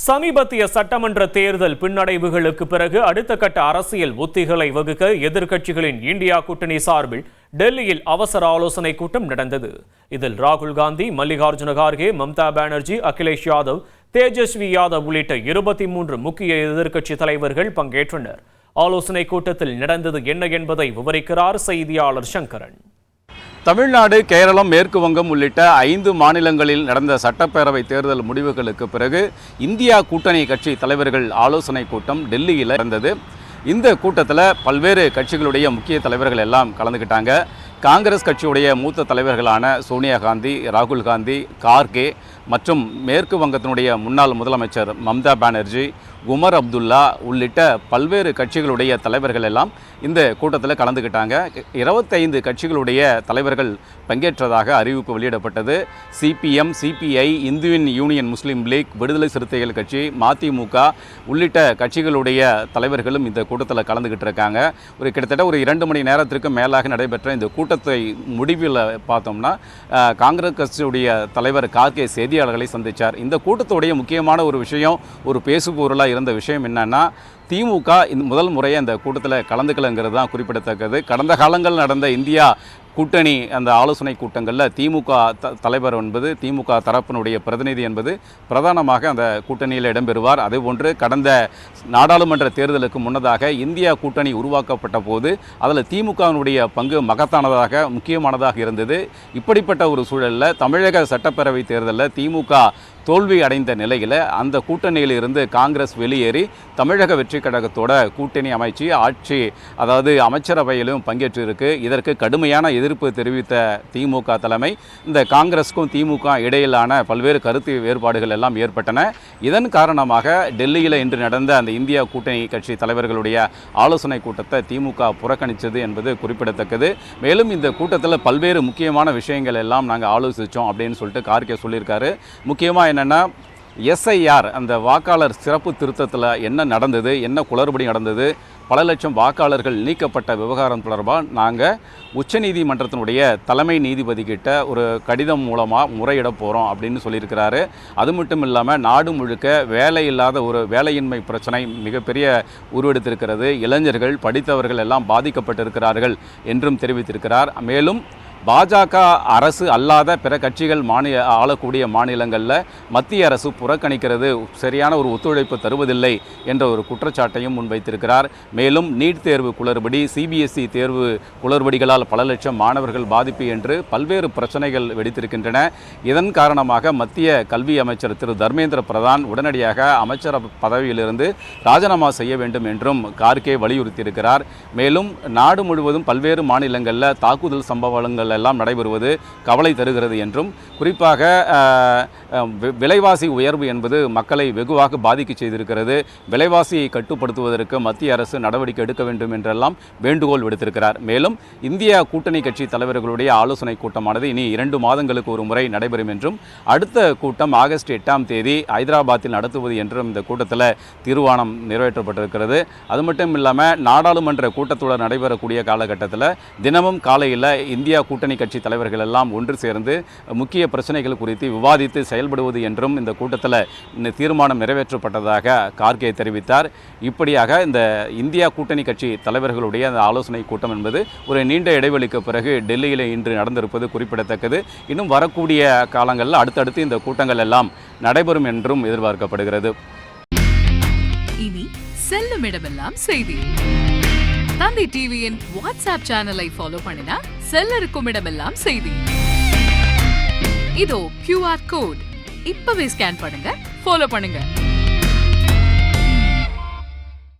சமீபத்திய சட்டமன்ற தேர்தல் பின்னடைவுகளுக்கு பிறகு அடுத்த கட்ட அரசியல் உத்திகளை வகுக்க எதிர்க்கட்சிகளின் இந்தியா கூட்டணி சார்பில் டெல்லியில் அவசர ஆலோசனை கூட்டம் நடந்தது. இதில் ராகுல் காந்தி, மல்லிகார்ஜுன கார்கே, மம்தா பானர்ஜி, அகிலேஷ் யாதவ், தேஜஸ்வி யாதவ் உள்ளிட்ட 23 முக்கிய எதிர்க்கட்சி தலைவர்கள் பங்கேற்றனர். ஆலோசனை கூட்டத்தில் நடந்தது என்ன என்பதை விவரிக்கிறார் செய்தியாளர் சங்கரன். தமிழ்நாடு, கேரளம், மேற்கு வங்கம் உள்ளிட்ட 5 மாநிலங்களில் நடந்த சட்டப்பேரவை தேர்தல் முடிவுகளுக்கு பிறகு இந்தியா கூட்டணி கட்சி தலைவர்கள் ஆலோசனை கூட்டம் டெல்லியில் நடந்தது. இந்த கூட்டத்தில் பல்வேறு கட்சிகளுடைய முக்கிய தலைவர்கள் எல்லாம் கலந்துக்கிட்டாங்க. காங்கிரஸ் கட்சியுடைய மூத்த தலைவர்களான சோனியா காந்தி, ராகுல் காந்தி, கார்கே மற்றும் மேற்கு வங்கத்தினுடைய முன்னாள் முதலமைச்சர் மம்தா பானர்ஜி, உமர் அப்துல்லா உள்ளிட்ட பல்வேறு கட்சிகளுடைய தலைவர்கள் எல்லாம் இந்த கூட்டத்தில் கலந்துக்கிட்டாங்க. 25 கட்சிகளுடைய தலைவர்கள் பங்கேற்றதாக அறிவிப்பு வெளியிடப்பட்டது. சிபிஎம், சிபிஐ, இந்தியன் யூனியன் முஸ்லீம் லீக், விடுதலை சிறுத்தைகள் கட்சி, மதிமுக உள்ளிட்ட கட்சிகளுடைய தலைவர்களும் இந்த கூட்டத்தில் கலந்துக்கிட்டு இருக்காங்க. கிட்டத்தட்ட 2 மணி நேரத்திற்கு மேலாக நடைபெற்ற இந்த கூட்டத்தை முடிவில் பார்த்தோம்னா காங்கிரஸ் கட்சியுடைய தலைவர் கார்கே செய்தியாளர்களை சந்தித்தார். இந்த கூட்டத்துடைய முக்கியமான ஒரு விஷயம், ஒரு பேசுபொருளாக இருந்த விஷயம் என்னன்னா, திமுக முதல் முறையை அந்த கூட்டத்தில் கலந்துக்கலங்கிறது தான் குறிப்பிடத்தக்கது. கடந்த காலங்கள் நடந்த இந்தியா கூட்டணி அந்த ஆலோசனை கூட்டங்களில் திமுக தலைவர் என்பது, திமுக தரப்பினுடைய பிரதிநிதி என்பது பிரதானமாக அந்த கூட்டணியில் இடம்பெறுவார். அதேபோன்று கடந்த நாடாளுமன்ற தேர்தலுக்கு முன்னதாக இந்தியா கூட்டணி உருவாக்கப்பட்ட போது அதில் திமுகவினுடைய பங்கு மகத்தானதாக, முக்கியமானதாக இருந்தது. இப்படிப்பட்ட ஒரு சூழலில் தமிழக சட்டப்பேரவை தேர்தலில் திமுக தோல்வி அடைந்த நிலையில் அந்த கூட்டணியில் இருந்து காங்கிரஸ் வெளியேறி தமிழக வெற்றி கழகத்தோட கூட்டணி அமைச்சு ஆட்சி, அதாவது அமைச்சரவையிலும் பங்கேற்று இருக்கு. இதற்கு கடுமையான எதிர்ப்பு தெரிவித்த திமுக தலைமை இந்த காங்கிரஸுக்கும் திமுக இடையிலான பல்வேறு கருத்து வேறுபாடுகள் எல்லாம் ஏற்பட்டன. இதன் காரணமாக டெல்லியில் இன்று நடந்த அந்த இந்தியா கூட்டணி கட்சி தலைவர்களுடைய ஆலோசனை கூட்டத்தை திமுக புறக்கணித்தது என்பது குறிப்பிடத்தக்கது. மேலும் இந்த கூட்டத்தில் பல்வேறு முக்கியமான விஷயங்கள் எல்லாம் நாங்கள் ஆலோசித்தோம் அப்படின்னு சொல்லிட்டு கார்கே சொல்லியிருக்காரு. முக்கியமாக என்னென்னா, எஸ்ஐஆர் அந்த வாக்காளர் சிறப்பு திருத்தத்தில் என்ன நடந்தது, என்ன குளறுபடி நடந்தது, பல லட்சம் வாக்காளர்கள் நீக்கப்பட்ட விவகாரம் தொடர்பாக நாங்கள் உச்சநீதிமன்றத்தினுடைய தலைமை நீதிபதி கிட்ட ஒரு கடிதம் மூலமாக முறையிட போகிறோம் அப்படின்னு சொல்லியிருக்கிறாரு. அது மட்டும் இல்லாமல் நாடு முழுக்க வேலையின்மை பிரச்சனை மிகப்பெரிய உருவெடுத்திருக்கிறது. இளைஞர்கள், படித்தவர்கள் எல்லாம் பாதிக்கப்பட்டிருக்கிறார்கள் என்றும் தெரிவித்திருக்கிறார். மேலும் பாஜக அரசு அல்லாத பிற கட்சிகள் ஆளக்கூடிய மாநிலங்களில் மத்திய அரசு புறக்கணிக்கிறது, சரியான ஒரு ஒத்துழைப்பு தருவதில்லை என்ற ஒரு குற்றச்சாட்டையும் முன்வைத்திருக்கிறார். மேலும் நீட் தேர்வு குளறுபடி, சிபிஎஸ்இ தேர்வு குளறுபடிகளால் பல லட்சம் மாணவர்கள் பாதிப்பு என்று பல்வேறு பிரச்சனைகள் வெடித்திருக்கின்றன. இதன் காரணமாக மத்திய கல்வி அமைச்சர் திரு தர்மேந்திர பிரதான் உடனடியாக அமைச்சர் பதவியிலிருந்து ராஜினாமா செய்ய வேண்டும் என்றும் கார்கே வலியுறுத்தியிருக்கிறார். மேலும் நாடு முழுவதும் பல்வேறு மாநிலங்களில் தாக்குதல் சம்பவங்கள் எல்லாம் நடைபெறுவது கவலை தருகிறது என்றும், குறிப்பாக விலைவாசி உயர்வு என்பது மக்களை வெகுவாக பாதிக்க செய்திருக்கிறது. விலைவாசியை கட்டுப்படுத்துவதற்கு மத்திய அரசு நடவடிக்கை எடுக்க வேண்டும் என்றெல்லாம் வேண்டுகோள் விடுத்திருக்கிறார். மேலும் இந்தியா கூட்டணி கட்சி தலைவர்களுடைய ஆலோசனை கூட்டமானது இனி 2 மாதங்களுக்கு ஒரு முறை நடைபெறும் என்றும், அடுத்த கூட்டம் ஆகஸ்ட் 8ஆம் தேதி ஹைதராபாத்தில் நடத்துவது என்றும் இந்த கூட்டத்தில் தீர்மானம் நிறைவேற்றப்பட்டிருக்கிறது. அது மட்டும் இல்லாமல் நாடாளுமன்ற கூட்டத்தொடர் நடைபெறக்கூடிய காலகட்டத்தில் தினமும் காலையில் இந்தியா கூட்டணி கட்சி தலைவர்கள் எல்லாம் ஒன்று சேர்ந்து முக்கிய பிரச்சனைகள் குறித்து விவாதித்து செயல்படுவது என்றும் இந்த கூட்டத்தில் தீர்மானம் நிறைவேற்றப்பட்டதாக கார்கே தெரிவித்தார். இப்படியாக இந்த இந்தியா கூட்டணி கட்சி தலைவர்களுடைய அந்த ஆலோசனை கூட்டம் என்பது ஒரு நீண்ட இடைவெளிக்கு பிறகு டெல்லியில் இன்று நடந்திருப்பது குறிப்பிடத்தக்கது. இன்னும் வரக்கூடிய காலங்களில் அடுத்தடுத்து இந்த கூட்டங்கள் எல்லாம் நடைபெறும் என்றும் எதிர்பார்க்கப்படுகிறது. இனி செல்லும் இடமெல்லாம் செய்தி. தந்தை டிவியின் வாட்ஸ்அப் சேனலை ஃபாலோ பண்ணினா செல்ல இருக்கும் இடமெல்லாம் செய்தி. இதோ QR கோட், இப்பவே ஸ்கேன் பண்ணுங்க, ஃபாலோ பண்ணுங்க.